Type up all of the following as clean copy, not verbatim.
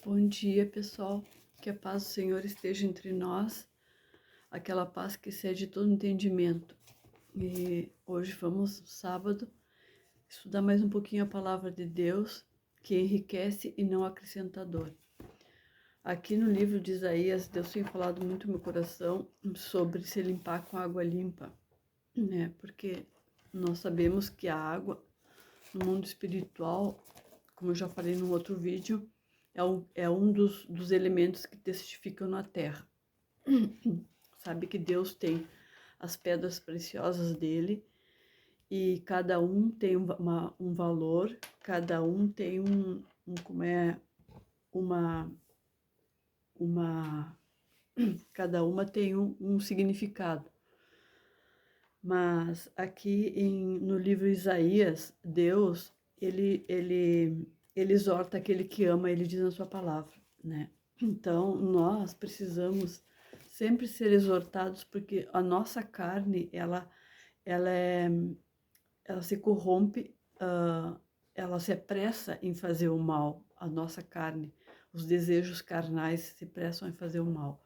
Bom dia, pessoal. Que a paz do Senhor esteja entre nós, aquela paz que excede todo entendimento. E hoje vamos, sábado, estudar mais um pouquinho a palavra de Deus, que enriquece e não acrescenta dor. Aqui no livro de Isaías, Deus tem falado muito no meu coração sobre se limpar com água limpa, né? Porque nós sabemos que a água, no mundo espiritual, como eu já falei num outro vídeo, é um dos elementos que testificam na terra. Sabe que Deus tem as pedras preciosas dele e cada um tem um valor, cada um tem uma, uma cada uma tem um significado. Mas aqui no livro Isaías, Deus, ele exorta aquele que ama, ele diz na sua palavra, né? Então, nós precisamos sempre ser exortados, porque a nossa carne, ela, é, ela se corrompe, ela se apressa em fazer o mal, a nossa carne. Os desejos carnais se apressam em fazer o mal.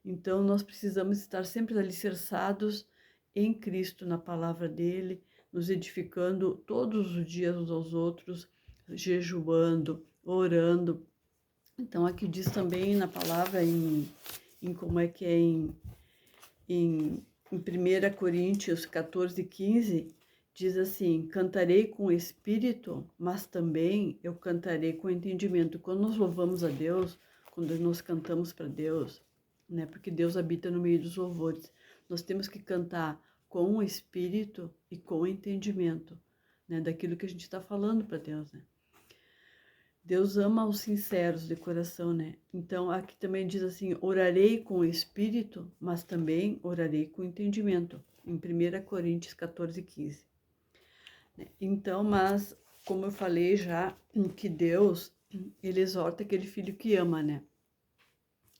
Então, nós precisamos estar sempre alicerçados em Cristo, na palavra dele, nos edificando todos os dias uns aos outros, jejuando, orando. Então, aqui diz também na palavra, em como é que é em 1 Coríntios 14:15, diz assim: cantarei com o espírito, mas também eu cantarei com entendimento. Quando nós louvamos a Deus, quando nós cantamos para Deus, né? Porque Deus habita no meio dos louvores. Nós temos que cantar com o espírito e com o entendimento, né? Daquilo que a gente está falando para Deus, né? Deus ama os sinceros de coração, né? Então, aqui também diz assim, orarei com o espírito, mas também orarei com o entendimento, em 1 Coríntios 14:15. Então, mas, como eu falei já, que Deus, ele exorta aquele filho que ama, né?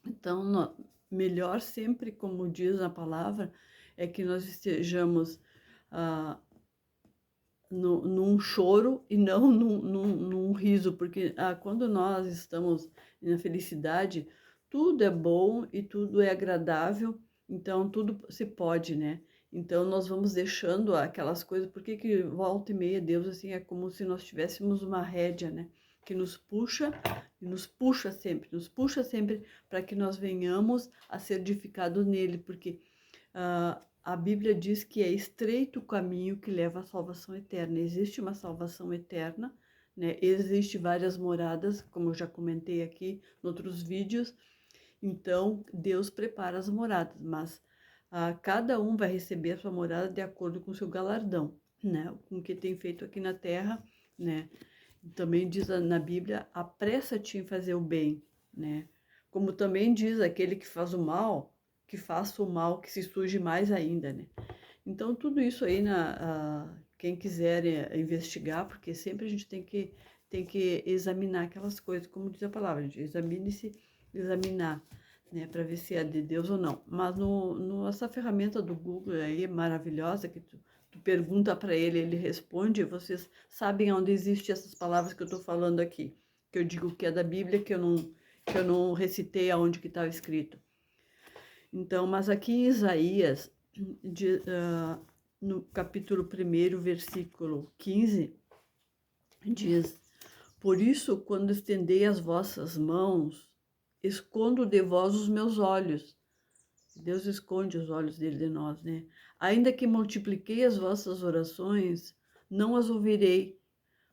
Então, melhor sempre, como diz a palavra, é que nós estejamos num choro e não num riso, porque quando nós estamos na felicidade, tudo é bom e tudo é agradável, então tudo se pode, né? Então nós vamos deixando aquelas coisas, porque que volta e meia Deus assim é como se nós tivéssemos uma rédea, né? Que nos puxa sempre para que nós venhamos a ser edificados nele, porque a Bíblia diz que é estreito o caminho que leva à salvação eterna. Existe uma salvação eterna, né? Existem várias moradas, como eu já comentei aqui em outros vídeos. Então, Deus prepara as moradas, mas cada um vai receber a sua morada de acordo com o seu galardão, né? Com o que tem feito aqui na terra, né? Também diz na Bíblia, apressa-te em fazer o bem, né? Como também diz aquele que faz o mal, que faça o mal, que se surge mais ainda, né? Então, tudo isso aí, quem quiser investigar, porque sempre a gente tem que examinar aquelas coisas, como diz a palavra, examine-se, examinar, né, para ver se é de Deus ou não. Mas essa ferramenta do Google aí é maravilhosa, que tu pergunta para ele, ele responde, vocês sabem onde existem essas palavras que eu estou falando aqui, que eu digo que é da Bíblia, que eu não recitei aonde que estava escrito. Então, mas aqui em Isaías, no capítulo 1, versículo 15, diz: por isso, quando estendei as vossas mãos, escondo de vós os meus olhos. Deus esconde os olhos dele de nós, né? Ainda que multipliquei as vossas orações, não as ouvirei,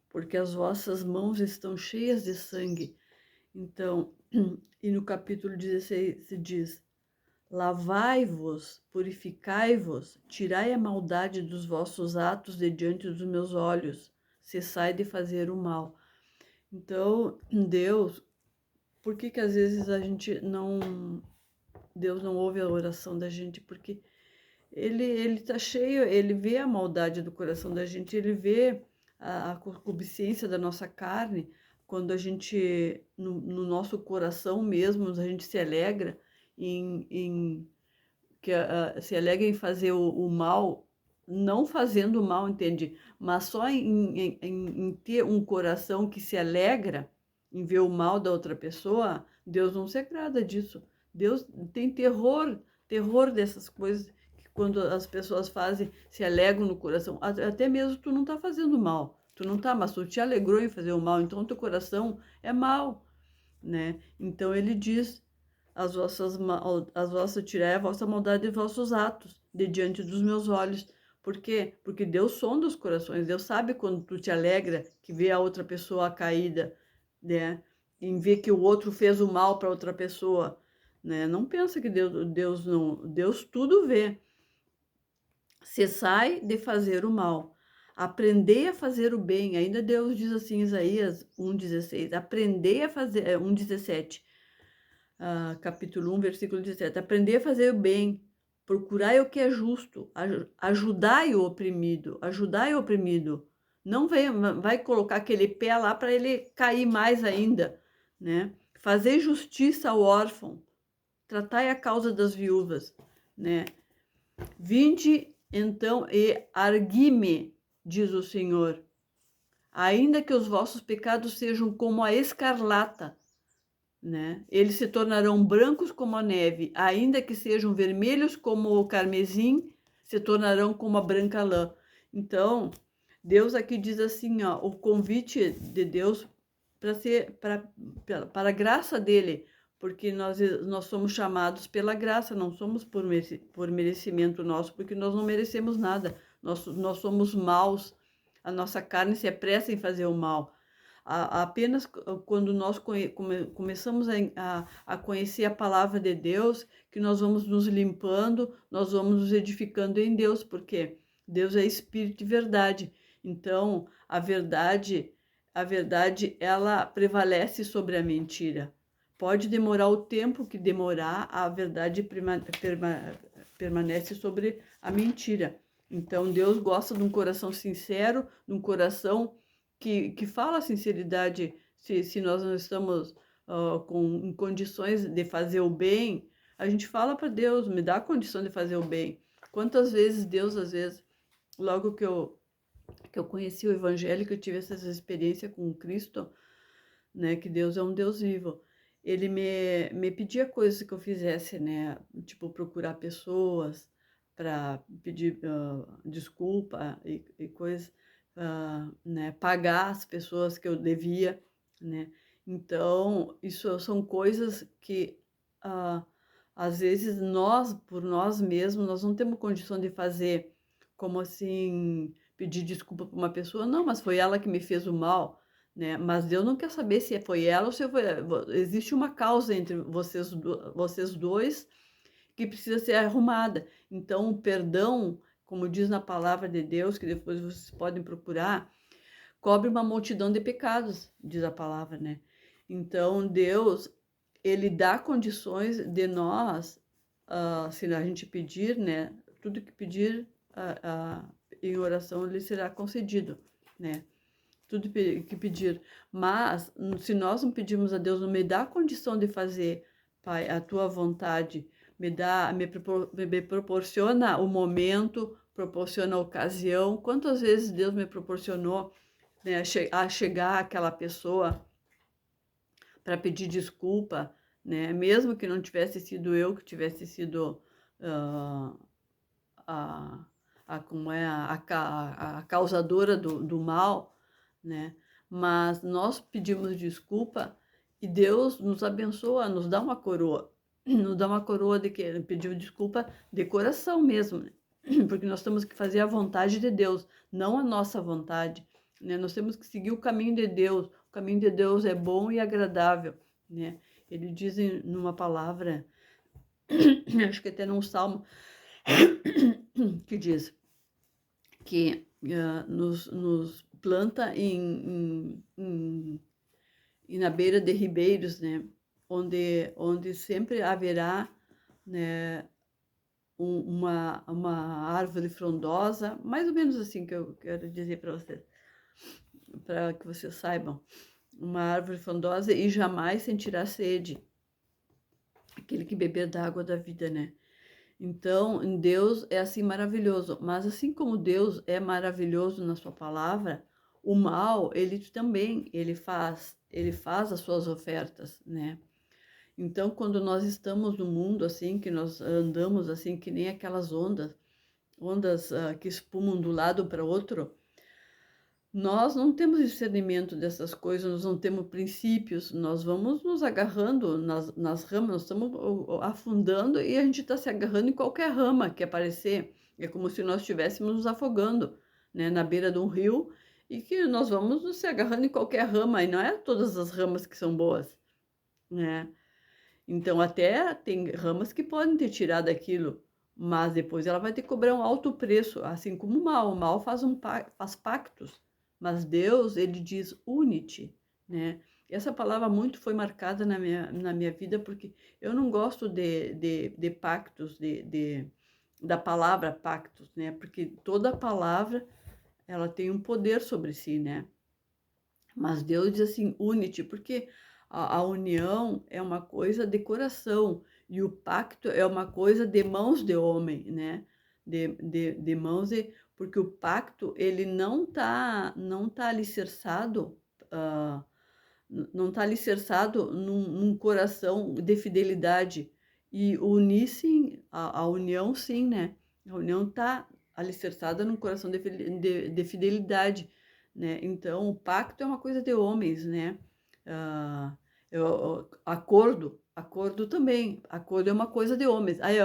porque as vossas mãos estão cheias de sangue. Então, e no capítulo 16 se diz: lavai-vos, purificai-vos, tirai a maldade dos vossos atos de diante dos meus olhos, cessai de fazer o mal. Então, Deus, por que às vezes Deus não ouve a oração da gente? Porque ele tá cheio, ele vê a maldade do coração da gente, ele vê a concupiscência da nossa carne, quando a gente, no nosso coração mesmo, a gente se alegra se alegra em fazer o mal, não fazendo o mal, entende? Mas só em ter um coração que se alegra em ver o mal da outra pessoa, Deus não se agrada disso. Deus tem terror dessas coisas que quando as pessoas fazem, se alegram no coração. Até mesmo tu não está fazendo mal, tu não tá, mas tu te alegrou em fazer o mal, então teu coração é mal, né? Então ele diz, tirai a vossa maldade e vossos atos de diante dos meus olhos. Por quê? Porque Deus sonda os corações, Deus sabe quando tu te alegra, que vê a outra pessoa caída, né? Em ver que o outro fez o mal para outra pessoa, né? Não pensa que Deus tudo vê. Cessai de fazer o mal. Aprendei a fazer o bem. Ainda Deus diz assim em Isaías 1,16. Aprendei a fazer, 1,17. Capítulo 1, versículo 17. Aprendei a fazer o bem. Procurai o que é justo. Ajudai o oprimido. Ajudai o oprimido. Não vai colocar aquele pé lá para ele cair mais ainda, né? Fazei justiça ao órfão. Tratai a causa das viúvas, né? Vinde então e argui-me, diz o Senhor, ainda que os vossos pecados sejam como a escarlata, né? Eles se tornarão brancos como a neve, ainda que sejam vermelhos como o carmesim, se tornarão como a branca lã. Então, Deus aqui diz assim, ó, o convite de Deus para a graça dele, porque nós somos chamados pela graça, não somos por merecimento nosso, porque nós não merecemos nada. Nós somos maus, a nossa carne se apressa em fazer o mal. Apenas quando nós começamos a conhecer a palavra de Deus, que nós vamos nos limpando, nós vamos nos edificando em Deus, porque Deus é espírito e verdade. Então, a verdade, ela prevalece sobre a mentira. Pode demorar o tempo que demorar, a verdade permanece sobre a mentira. Então, Deus gosta de um coração sincero, de um coração que fala a sinceridade. Se nós não estamos em condições de fazer o bem, a gente fala para Deus, me dá a condição de fazer o bem. Quantas vezes Deus, às vezes, logo que eu conheci o Evangelho, que eu tive essa experiência com Cristo, né, que Deus é um Deus vivo, ele me pedia coisas que eu fizesse, né, tipo procurar pessoas para pedir desculpa e coisas, né, pagar as pessoas que eu devia, né. Então, isso são coisas que às vezes por nós mesmos, nós não temos condição de fazer, como assim, pedir desculpa para uma pessoa, não, mas foi ela que me fez o mal, né? Mas Deus não quer saber se foi ela ou se foi. Existe uma causa entre vocês dois que precisa ser arrumada. Então, o perdão, como diz na palavra de Deus, que depois vocês podem procurar, cobre uma multidão de pecados, diz a palavra, né? Então, Deus, ele dá condições de nós, se a gente pedir, né? Tudo que pedir em oração lhe será concedido, né? Tudo que pedir. Mas, se nós não pedirmos a Deus, não me dá a condição de fazer, Pai, a tua vontade, me proporciona o momento, proporciona a ocasião. Quantas vezes Deus me proporcionou, né, a chegar àquela pessoa para pedir desculpa, né? Mesmo que não tivesse sido eu, que tivesse sido como é a causadora do mal, né? Mas nós pedimos desculpa e Deus nos abençoa, nos dá uma coroa. Nos dá uma coroa de que ele pediu desculpa de coração mesmo, né? Porque nós temos que fazer a vontade de Deus, não a nossa vontade, né? Nós temos que seguir o caminho de Deus. O caminho de Deus é bom e agradável, né? Ele diz numa palavra, acho que até num salmo, que diz que nos planta na beira de ribeiros, né? Onde sempre haverá, né, uma árvore frondosa, mais ou menos assim que eu quero dizer para vocês, para que vocês saibam. Uma árvore frondosa e jamais sentirá sede. Aquele que beber da água da vida, né? Então, Deus é assim maravilhoso, mas assim como Deus é maravilhoso na sua palavra, o mal, ele também, ele faz ele faz as suas ofertas, né? Então, quando nós estamos no mundo assim, que nós andamos assim, que nem aquelas ondas que espumam do lado para outro, nós não temos discernimento dessas coisas, nós não temos princípios, nós vamos nos agarrando nas ramas, nós estamos afundando e a gente está se agarrando em qualquer rama que aparecer. É como se nós estivéssemos nos afogando, né, na beira de um rio e que nós vamos nos se agarrando em qualquer rama, e não é todas as ramas que são boas, né? Então, até tem ramas que podem ter tirado aquilo, mas depois ela vai ter que cobrar um alto preço, assim como o mal faz pactos, mas Deus, ele diz unite, né? Essa palavra muito foi marcada na minha vida, porque eu não gosto de pactos, da palavra pactos, né? Porque toda palavra, ela tem um poder sobre si, né? Mas Deus diz assim, une-te, porque a união é uma coisa de coração e o pacto é uma coisa de mãos de homem, né? De mãos de... Porque o pacto, ele não tá alicerçado, não tá alicerçado num coração de fidelidade. E unir-se, a união sim, né? A união tá alicerçada num coração de fidelidade, né? Então, o pacto é uma coisa de homens, né? Acordo também. Acordo é uma coisa de homens. Aí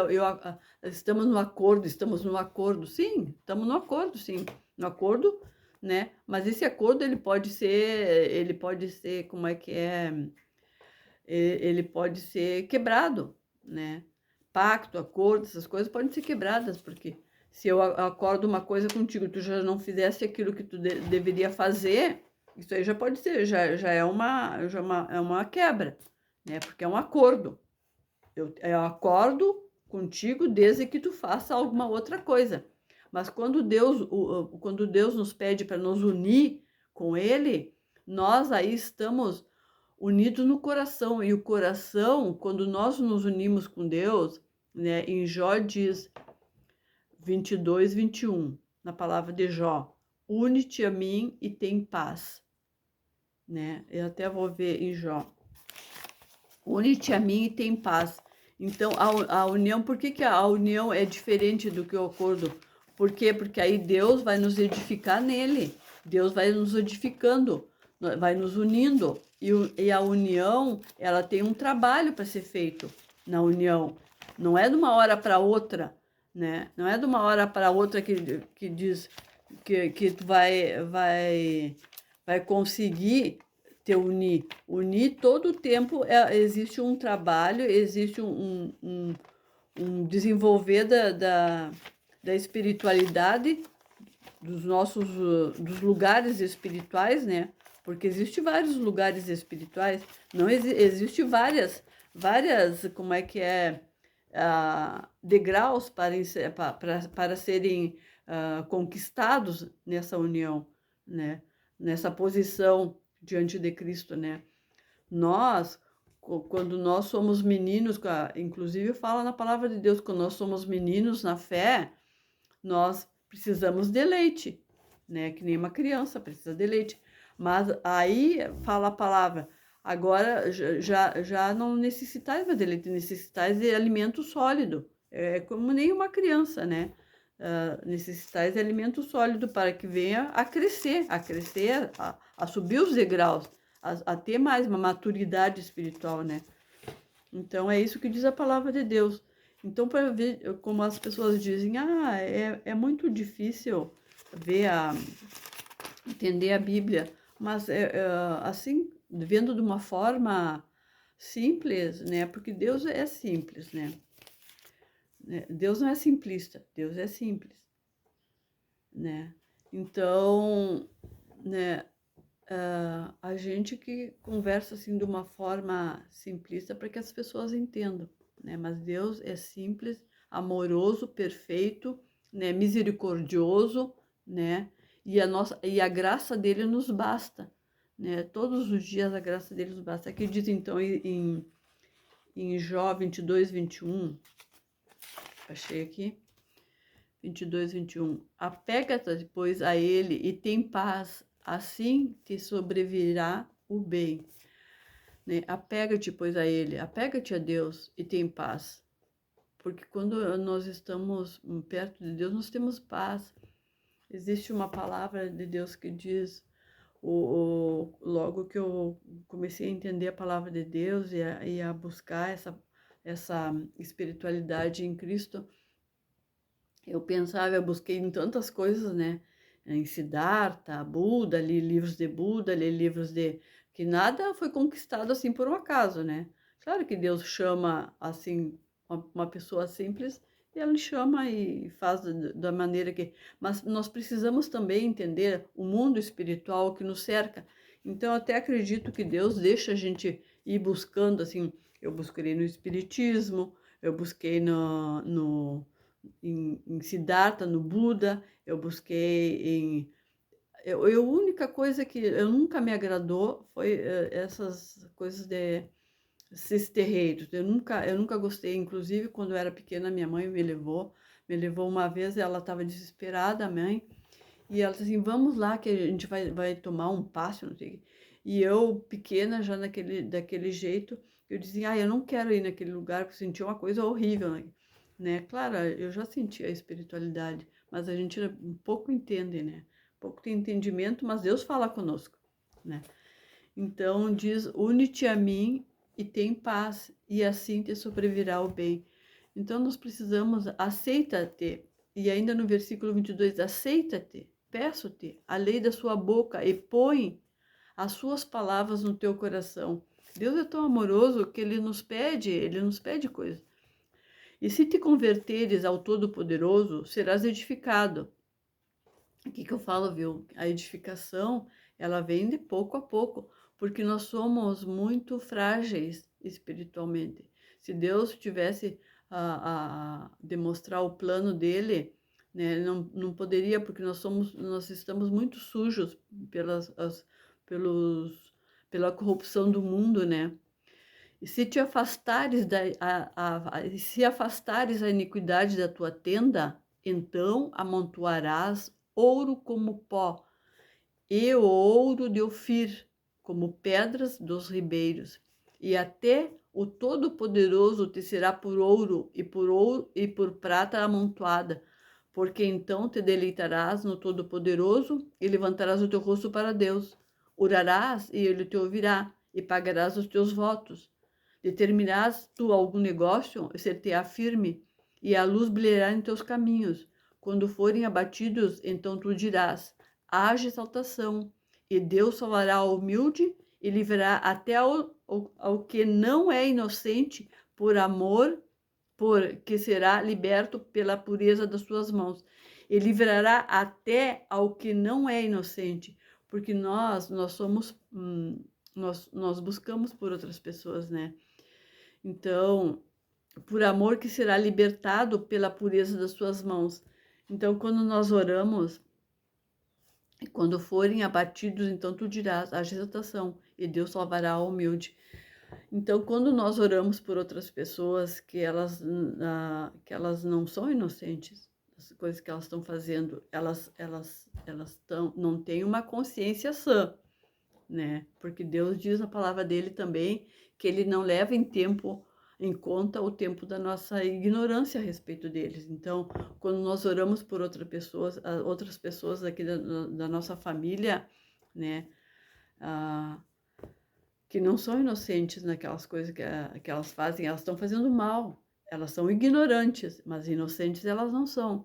estamos no acordo. Sim, estamos no acordo, sim. No acordo, né? Mas esse acordo ele pode ser, como é que é? Ele pode ser quebrado, né? Pacto, acordo, essas coisas podem ser quebradas, porque se eu acordo uma coisa contigo, tu já não fizesse aquilo que tu deveria fazer, isso aí já pode ser, já é uma quebra, né? Porque é um acordo. Eu acordo contigo desde que tu faça alguma outra coisa. Mas quando Deus nos pede para nos unir com Ele, nós aí estamos unidos no coração. E o coração, quando nós nos unimos com Deus, né, em Jó diz 22, 21, na palavra de Jó, une-te a mim e tem paz, né? Eu até vou ver em Jó. Une-te a mim e tem paz. Então, a união, por que a união é diferente do que o acordo? Por quê? Porque aí Deus vai nos edificar nele. Deus vai nos edificando, vai nos unindo. E a união, ela tem um trabalho para ser feito na união. Não é de uma hora para outra, né? Não é de uma hora para outra que diz que tu vai conseguir te unir. Unir todo o tempo, existe um trabalho, existe um desenvolver da espiritualidade, dos lugares espirituais, né? Porque existe vários lugares espirituais, não existe várias, como é que é, degraus para serem conquistados nessa união, né? Nessa posição diante de Cristo, né? Quando nós somos meninos, inclusive fala na palavra de Deus, quando nós somos meninos na fé, nós precisamos de leite, né? Que nem uma criança precisa de leite. Mas aí fala a palavra, agora já não necessitais mais de leite, necessitais de alimento sólido. É como nem uma criança, né? Necessitais de alimento sólido para que venha a crescer, a subir os degraus, a ter mais uma maturidade espiritual, né? Então, é isso que diz a palavra de Deus. Então, para ver como as pessoas dizem, é muito difícil entender a Bíblia, mas assim, vendo de uma forma simples, né? Porque Deus é simples, né? Deus não é simplista, Deus é simples, né? Então, né, a gente que conversa assim de uma forma simplista para que as pessoas entendam, né? Mas Deus é simples, amoroso, perfeito, né? Misericordioso, né? E a graça dele nos basta, né? Todos os dias a graça dele nos basta. Aqui diz então em Jó 22, 21, achei aqui, 22, 21. Apega-te, pois, a ele e tem paz, assim te sobrevirá o bem. né? Apega-te, pois, a Ele, apega-te a Deus e tem paz. Porque quando nós estamos perto de Deus, nós temos paz. Existe uma palavra de Deus que diz, logo que eu comecei a entender a palavra de Deus e a buscar essa espiritualidade em Cristo, eu busquei em tantas coisas, né? Em Siddhartha, Buda, li livros de Buda, li livros de... que nada foi conquistado assim por um acaso, né? Claro que Deus chama, assim, uma pessoa simples, e Ele chama e faz da maneira que... Mas nós precisamos também entender o mundo espiritual que nos cerca. Então, eu até acredito que Deus deixa a gente ir buscando, assim, eu busquei no Espiritismo, eu busquei em Siddhartha, no Buda, eu busquei em... a única coisa que eu nunca me agradou foi essas coisas de esses terreiros. Eu nunca gostei, inclusive quando eu era pequena, minha mãe me levou uma vez, ela estava desesperada, a mãe, e ela disse assim, vamos lá que a gente vai tomar um passe, não sei o quê. E eu, pequena, já daquele jeito, eu dizia, eu não quero ir naquele lugar, porque eu sentia uma coisa horrível, né? Claro, eu já sentia a espiritualidade, mas a gente um pouco entende, né? Pouco tem entendimento, mas Deus fala conosco, né? Então diz, une-te a mim e tem paz, e assim te sobrevirá o bem. Então nós precisamos, aceita-te, e ainda no versículo 22, aceita-te, peço-te a lei da sua boca e põe as suas palavras no teu coração. Deus é tão amoroso que Ele nos pede coisas. E se te converteres ao Todo-Poderoso, serás edificado. O que eu falo, viu? A edificação, ela vem de pouco a pouco, porque nós somos muito frágeis espiritualmente. Se Deus tivesse a demonstrar o plano dele, né, não poderia, porque nós estamos muito sujos pelos, pela corrupção do mundo, né? E se te afastares se afastares a iniquidade da tua tenda, então amontoarás ouro como pó, e o ouro de Ofir, como pedras dos ribeiros. E até o Todo-Poderoso te será por ouro e por prata amontoada, porque então te deleitarás no Todo-Poderoso e levantarás o teu rosto para Deus. Orarás e ele te ouvirá, e pagarás os teus votos. Determinarás tu algum negócio, ser-te-á firme, e a luz brilhará em teus caminhos. Quando forem abatidos, então tu dirás, haja exaltação, e Deus salvará ao humilde e livrará até ao que não é inocente, por amor, que será liberto pela pureza das suas mãos. E livrará até ao que não é inocente, porque nós somos, nós buscamos por outras pessoas, né? Então, por amor que será libertado pela pureza das suas mãos. Então, quando nós oramos, e quando forem abatidos, então tu dirás, haja exaltação, e Deus salvará o humilde. Então, quando nós oramos por outras pessoas que elas não são inocentes, as coisas que elas estão fazendo, não têm uma consciência sã, né? Porque Deus diz na palavra dele também que ele não leva em conta o tempo da nossa ignorância a respeito deles. Então, quando nós oramos por outras pessoas aqui da nossa família, né, que não são inocentes naquelas coisas que elas fazem, elas estão fazendo mal, elas são ignorantes, mas inocentes elas não são,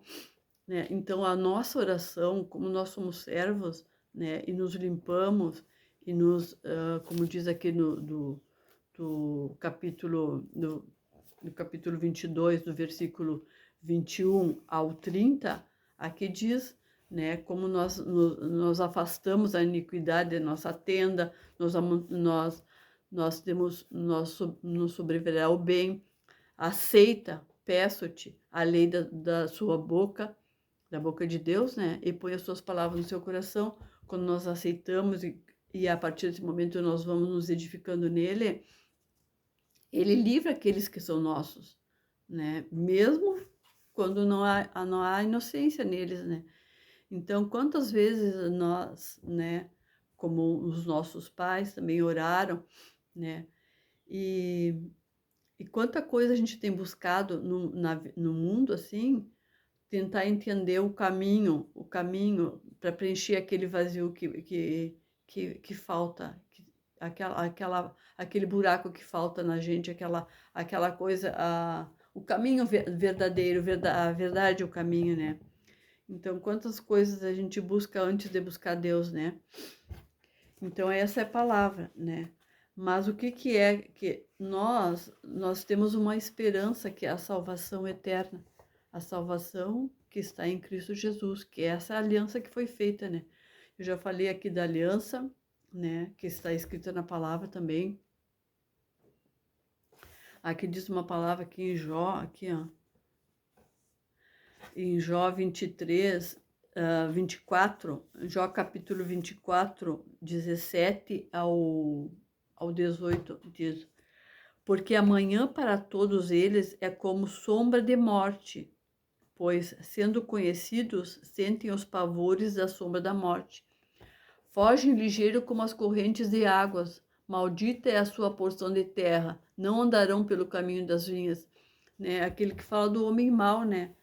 né? Então, a nossa oração, como nós somos servos, né, e nos limpamos, e como diz aqui do capítulo, do capítulo 22, do versículo 21 ao 30, aqui diz, né, como nós afastamos a iniquidade da nossa tenda, nos sobrevirá o bem, aceita, peço-te, a lei da sua boca, da boca de Deus, né, e põe as suas palavras no seu coração. Quando nós aceitamos e a partir desse momento nós vamos nos edificando nele, ele livra aqueles que são nossos, né? Mesmo quando não há inocência neles, né? Então, quantas vezes nós, né, como os nossos pais também oraram, né? E, e quanta coisa a gente tem buscado no mundo, assim, tentar entender o caminho para preencher aquele vazio que falta, aquele buraco que falta na gente, aquela coisa, o caminho verdadeiro, a verdade é o caminho, né? Então, quantas coisas a gente busca antes de buscar Deus, né? Então, essa é a palavra, né? Mas o que que é que nós temos uma esperança que é a salvação eterna, a salvação que está em Cristo Jesus, que é essa aliança que foi feita, né? Eu já falei aqui da aliança, né, que está escrita na palavra também. Aqui diz uma palavra aqui em Jó, aqui, ó, em Jó 23, 24, Jó capítulo 24, 17 ao 18, diz: porque amanhã para todos eles é como sombra de morte, pois, sendo conhecidos, sentem os pavores da sombra da morte. Fogem ligeiro como as correntes de águas, maldita é a sua porção de terra, não andarão pelo caminho das vinhas. Né? Aquele que fala do homem mau, né?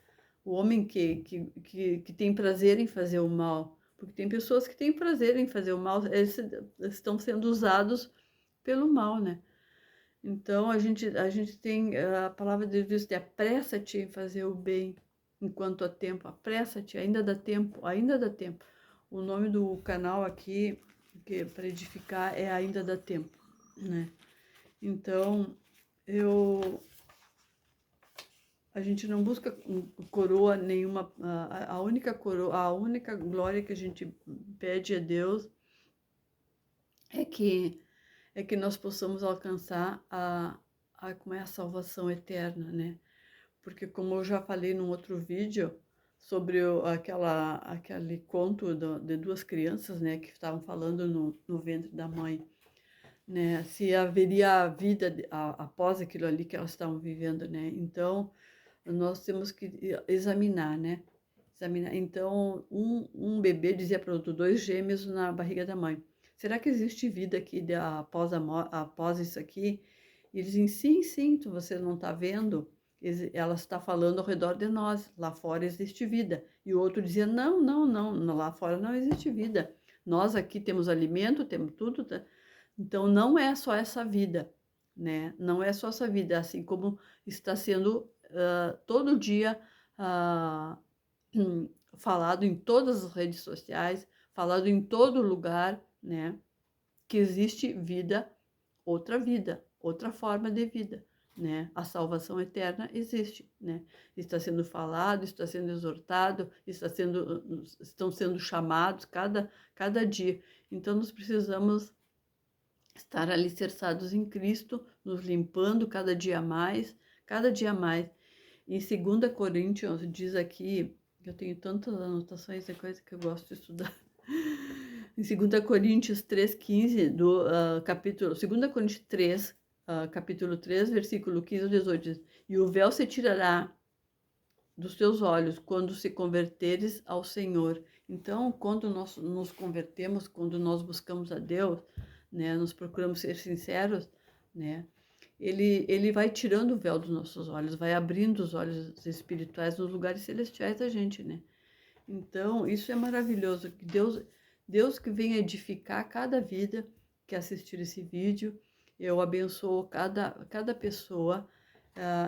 O homem que tem prazer em fazer o mal. Porque tem pessoas que têm prazer em fazer o mal, eles estão sendo usados pelo mal, né? Então, a gente tem a palavra de Deus, de apressa-te em fazer o bem enquanto há tempo. Apressa-te, ainda dá tempo, ainda dá tempo. O nome do canal aqui, que para edificar, é Ainda Dá Tempo, né? Então, a gente não busca coroa nenhuma, a única coroa, a única glória que a gente pede a Deus é que nós possamos alcançar como é a salvação eterna, né? Porque como eu já falei num outro vídeo sobre aquele conto de duas crianças, né, que estavam falando no ventre da mãe, né, se haveria vida após aquilo ali que elas estavam vivendo, né? Então, nós temos que examinar, né? Examinar. Então, um bebê dizia para o outro, dois gêmeos na barriga da mãe: será que existe vida aqui após isso aqui? E eles dizem: sim, sim, você não está vendo? Ela está falando ao redor de nós, lá fora existe vida. E o outro dizia: não, não, não, lá fora não existe vida. Nós aqui temos alimento, temos tudo. Então, não é só essa vida, né? Não é só essa vida, assim como está sendo todo dia falado em todas as redes sociais, falado em todo lugar, né? Que existe vida, outra forma de vida, né? A salvação eterna existe, né? Está sendo falado, está sendo exortado, estão sendo chamados cada dia. Então, nós precisamos estar alicerçados em Cristo, nos limpando cada dia mais. Em 2 Coríntios diz aqui, eu tenho tantas anotações de coisa que eu gosto de estudar. Em 2 Coríntios 3,15, capítulo, 2 Coríntios 3, capítulo 3, versículo 15 ao 18, diz: e o véu se tirará dos teus olhos quando se converteres ao Senhor. Então, quando nós nos convertemos, quando nós buscamos a Deus, né, nós procuramos ser sinceros, né, ele vai tirando o véu dos nossos olhos, vai abrindo os olhos espirituais nos lugares celestiais da gente, né? Então, isso é maravilhoso, que Deus que vem edificar cada vida que assistir esse vídeo. Eu abençoo cada pessoa.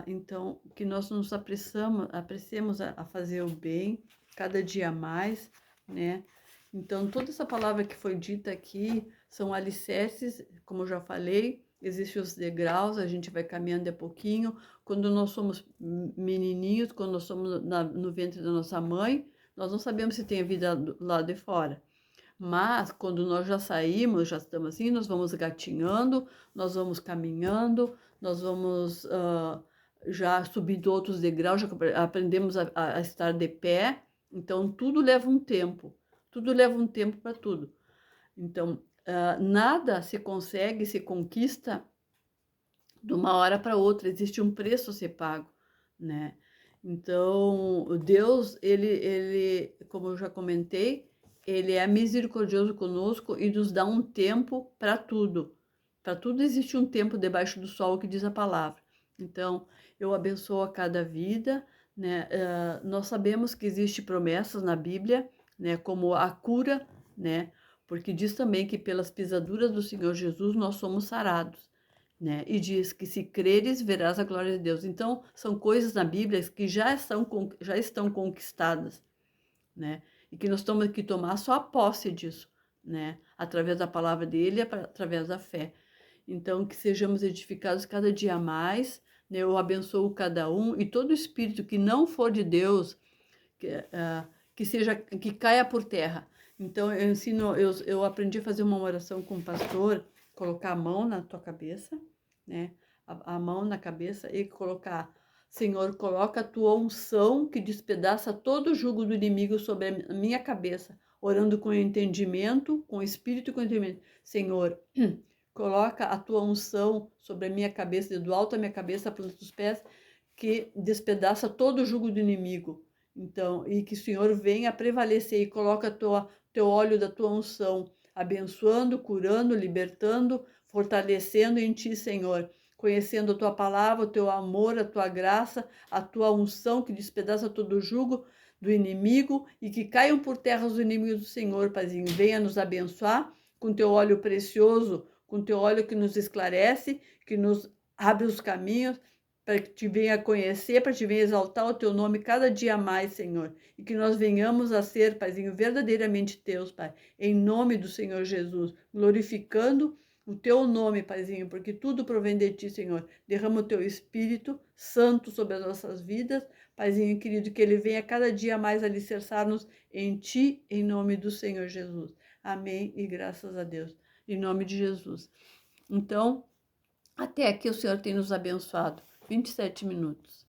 Então, que nós nos apressemos a fazer o bem cada dia mais, né? Então, toda essa palavra que foi dita aqui são alicerces, como eu já falei, existem os degraus, a gente vai caminhando de pouquinho. Quando nós somos menininhos, quando nós somos no ventre da nossa mãe, nós não sabemos se tem vida lá de fora. Mas quando nós já saímos, já estamos assim, nós vamos gatinhando, nós vamos caminhando, nós vamos já subindo outros degraus, já aprendemos a estar de pé. Então, tudo leva um tempo. Tudo leva um tempo para tudo. Então, nada se consegue, se conquista de uma hora para outra. Existe um preço a ser pago, né? Então, Deus, como eu já comentei, ele é misericordioso conosco e nos dá um tempo para tudo, Para tudo existe um tempo debaixo do sol, que diz a palavra. Então, eu abençoo a cada vida, né? Nós sabemos que existem promessas na Bíblia, né? Como a cura, né? Porque diz também que pelas pisaduras do Senhor Jesus nós somos sarados, né? E diz que se creres, verás a glória de Deus. Então, são coisas na Bíblia que já estão conquistadas, né? E que nós temos que tomar só a posse disso, né? Através da palavra dele, através da fé. Então, que sejamos edificados cada dia mais, né? Eu abençoo cada um, e todo espírito que não for de Deus, que caia por terra. Então, eu aprendi a fazer uma oração com o pastor, colocar a mão na tua cabeça, né? A mão na cabeça e colocar: Senhor, coloca a tua unção que despedaça todo o jugo do inimigo sobre a minha cabeça, orando com entendimento, com espírito e com entendimento. Senhor, coloca a tua unção sobre a minha cabeça, do alto da minha cabeça, para os pés, que despedaça todo o jugo do inimigo. Então, e que o Senhor venha prevalecer e coloca teu óleo da tua unção, abençoando, curando, libertando, fortalecendo em ti, Senhor, conhecendo a tua palavra, o teu amor, a tua graça, a tua unção que despedaça todo o jugo do inimigo e que caiam por terra os inimigos do Senhor, Paizinho. Venha nos abençoar com teu óleo precioso, com teu óleo que nos esclarece, que nos abre os caminhos, para que te venha conhecer, para que te venha exaltar o teu nome cada dia mais, Senhor. E que nós venhamos a ser, Paizinho, verdadeiramente teus, Pai. Em nome do Senhor Jesus, glorificando o teu nome, Paizinho, porque tudo provém de ti, Senhor. Derrama o teu Espírito Santo sobre as nossas vidas, Paizinho querido, que ele venha cada dia mais alicerçar-nos em ti, em nome do Senhor Jesus. Amém e graças a Deus. Em nome de Jesus. Então, até aqui o Senhor tem nos abençoado. 27 minutos.